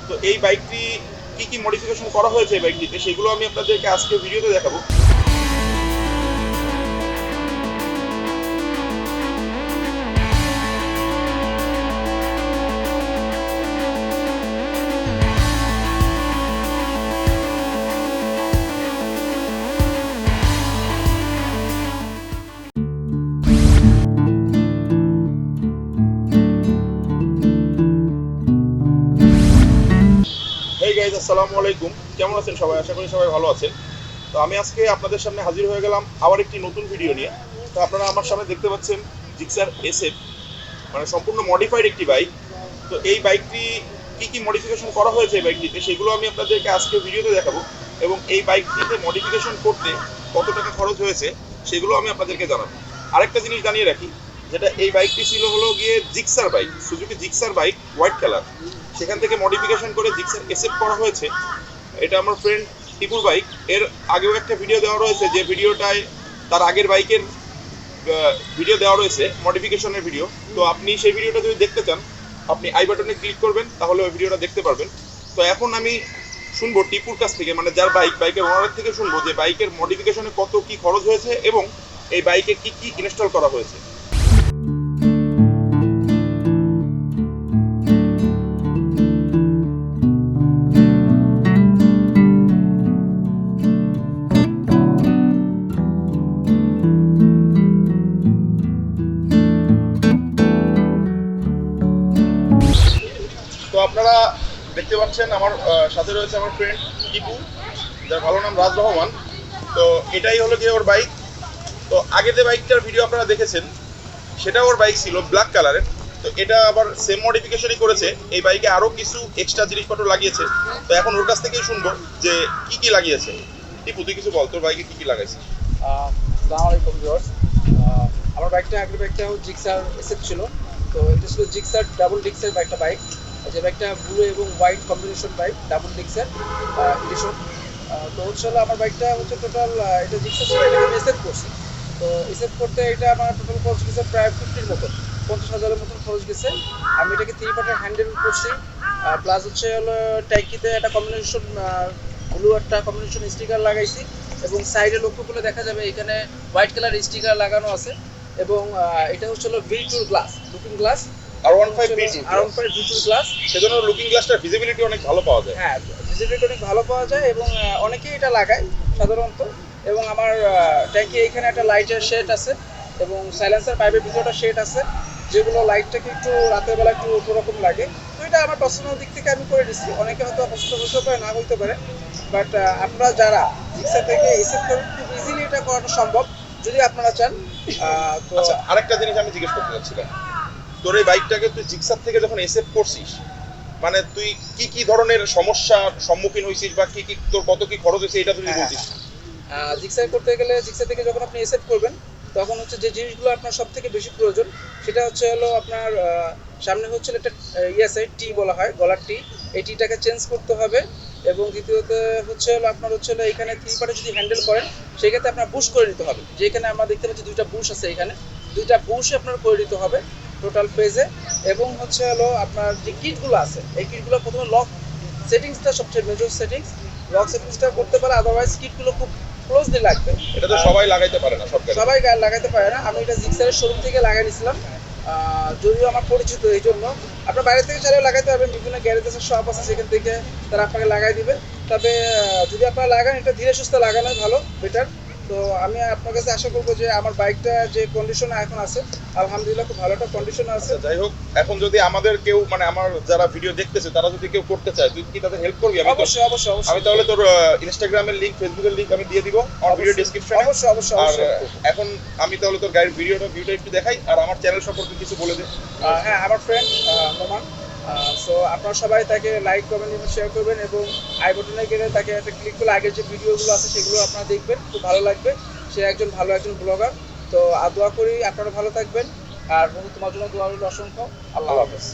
তো এই বাইকটি কি মডিফিকেশন করা হয়েছে এই বাইকটিতে সেগুলো আমি আপনাদেরকে আজকে ভিডিওতে দেখাবো। হেই গাইজ, আসসালামু আলাইকুম। কেমন আছেন সবাই? আশা করি সবাই ভালো আছেন। তো আমি আজকে আপনাদের সামনে হাজির হয়ে গেলাম আবার একটি নতুন ভিডিও নিয়ে। তো আপনারা আমার সামনে দেখতে পাচ্ছেন জিক্সার এসএফ, মানে সম্পূর্ণ মডিফাইড একটি বাইক। তো এই বাইকটি কি মডিফিকেশন করা হয়েছে এই বাইকটিতে সেগুলো আমি আপনাদেরকে আজকে ভিডিওতে দেখাবো, এবং এই বাইকটিতে মডিফিকেশন করতে কত টাকা খরচ হয়েছে সেগুলো আমি আপনাদেরকে জানাবো। আরেকটা জিনিস জানিয়ে রাখি, যেটা এই বাইকটি ছিল হলো গিয়ে Gixxer bike, Suzuki Gixxer bike, white colour. সেখান থেকে মডিফিকেশন করে জিক্সার এসএফ করা হয়েছে। এটা আমার ফ্রেন্ড টিপুর বাইক। এর আগেও একটা ভিডিও দেওয়া রয়েছে, যে ভিডিওটায় তার আগের বাইকের ভিডিও দেওয়া রয়েছে, মডিফিকেশনের ভিডিও। তো আপনি সেই ভিডিওটা যদি দেখতে চান, আপনি আই বাটনে ক্লিক করবেন, তাহলে ওই ভিডিওটা দেখতে পারবেন। তো এখন আমি শুনবো টিপুর কাছ থেকে, মানে যার বাইকের ওনারের থেকে শুনবো যে বাইকের মডিফিকেশনে কত কি খরচ হয়েছে এবং এই বাইকে কি ইনস্টল করা হয়েছে। তো আপনারা দেখতে পাচ্ছেন আমার সাথে রয়েছে আমার ফ্রেন্ড টিপু, যার ভালো নাম রহমান। তো এটাই হলো গিয়ে ওর বাইক। তো আগে যে বাইকটার ভিডিও আপনারা দেখেছেন সেটা ওর বাইক ছিল ব্ল্যাক কালারের। তো এটা আবার সেম মডিফিকেশনই করেছে, এই বাইকে আরও কিছু এক্সট্রা জিনিসপত্র লাগিয়েছে। তো এখন ওর কাছ থেকেই শুনবো যে কি লাগিয়েছে। টিপু, তুই কিছু বল, তোর বাইকে কি লাগাইছে? আসসালামু আলাইকুম ভিউয়ার্স। আমার আগের বাইকটা জিক্সার এসএফ ছিল। তো এটা ছিল জিক্সার ডাবল ডিক্সের একটা বাইক, যে বাইকটা ব্লু এবং হোয়াইট কম্বিনেশন বাইক, ডাবল ডিক্সের এডিশন। তো আমার বাইকটা টোটাল এটা জিক্সার ছিল, এটাকে আমি এসএফ করছি। তো এসএফ করতে এটা আমার টোটাল খরচ গেছে প্রায় 50,000-এর মতন খরচ গেছে। আমি এটাকে 3 পার্টের হ্যান্ডেল করছি, প্লাস ট্যাঙ্কিতে একটা কম্বিনেশন ব্লু একটা কম্বিনেশন স্টিকার লাগাইছি, এবং সাইডে লক্ষ্য করলে দেখা যাবে এখানে হোয়াইট কালার স্টিকার লাগানো আছে। এবং এটা ভিটুর গ্লাস, লুকিং গ্লাস, R15 ভিটুর গ্লাস। সেজন্য লুকিং গ্লাসটার ভিজিবিলিটি অনেক ভালো পাওয়া যায়। হ্যাঁ, ভিজিবিলিটি অনেক ভালো পাওয়া যায়, এবং অনেকেই এটা লাগায় সাধারণত। এবং আমার ট্যাঙ্কি এখানে একটা লাইটের শেড আছে, এবং সাইলেন্সার পাইপের ভিতরে একটা শেড আছে, যেগুলো লাইটটাকে একটু রাতের বেলা একটু অন্যরকম লাগে। তো এটা আমার পার্সোনাল দিক থেকে আমি করে দিচ্ছি। অনেকে হয়তো পছন্দ হতে পারে, না হইতে পারে, বাট আপনারা যারা জিক্সার থেকে এসএফ করেন, খুব ইজিলি এটা করানো সম্ভব যদি আপনারা চান। তো আচ্ছা, আরেকটা জিনিস আমি জিজ্ঞেস করতে চাচ্ছিলাম, তোর এই বাইকটাকে তুই জিক্সার থেকে যখন এসএফ করছিস, মানে তুই কি ধরনের সমস্যার সম্মুখীন হয়েছিস, বা কি তোর কত কি খরচ হয়েছে, এটা তুই বলছিস? জিক্সার করতে গেলে, জিক্সার থেকে যখন আপনি এসএফ করবেন, তখন যে জিনিসগুলো আপনার সব থেকে বেশি প্রয়োজন, সেটা আপনার সামনে একটা আছে টি বলা হয়, গলার টি। এই টিটাকে চেঞ্জ করতে হবে। এবং দ্বিতীয়ত আপনার এখানে 3 পার্টে যদি হ্যান্ডেল করেন, সেক্ষেত্রে আপনার বুশ করে নিতে হবে। যেখানে আমরা দেখতে পাচ্ছি 2টা বুশ আছে, এখানে 2টা বুশ আপনার করে নিতে হবে টোটাল পেজে। এবং আপনার যে কিটগুলো আছে, এই কিটগুলো প্রথমে লক সেটিংসটা সবচেয়ে মেজর সেটিংস, লক সেটিংসটা করতে পারে। আদারওয়াইজ কিটগুলো খুব ক্লোজলি লাগবে। এটা তো সবাই লাগাইতে পারে না, সবাই লাগাইতে পারে না। আমি এটা জিক্সারের শোরুম থেকে লাগাই নিয়েছিলাম, যদিও আমার পরিচিত, এই জন্য আপনার বাইরে থেকে চাইলেও লাগাইতে পারবেন। বিভিন্ন গ্যারেজের শপ আছে, সেখান থেকে তারা আপনাকে লাগাই দিবে। তবে যদি আপনারা লাগান, এটা ধীরে সুস্থে লাগানোই ভালো, বেটার। তো আমি আপনার কাছে আশা করবো যে আমার বাইকটা যে কন্ডিশনে এখন আছে, আলহামদুলিল্লাহ খুব ভালো একটা কন্ডিশনে আছে। যাই হোক, এখন যদি আমাদের কেউ, মানে আমার যারা ভিডিও দেখতেছে, তারা যদি কেউ করতে চায়, তুই কি তাদের হেল্প করবি? অবশ্যই। আমি তাহলে তোর ইনস্টাগ্রামের লিংক, ফেসবুকের লিংক আমি দিয়ে দিব আমার ভিডিও ডেসক্রিপশনে। অবশ্যই। আর এখন আমি তাহলে তোর গাড়ির ভিডিওটা একটু দেখাই, আর আমার চ্যানেল সম্পর্কে কিছু বলে দে। হ্যাঁ, আমার ফ্রেন্ড নোমান। সো আপনারা সবাই তাকে লাইক, কমেন্ট এবং শেয়ার করবেন, এবং আই বাটনে গেলে তাকে একটা ক্লিক করলে আগের যে ভিডিওগুলো আছে সেগুলো আপনারা দেখবেন, খুব ভালো লাগবে। সে একজন ব্লগার। তো দোয়া করি আপনারা ভালো থাকবেন, আর তোমার জন্য দোয়া রইল অসংখ্য। আল্লাহ হাফেজ।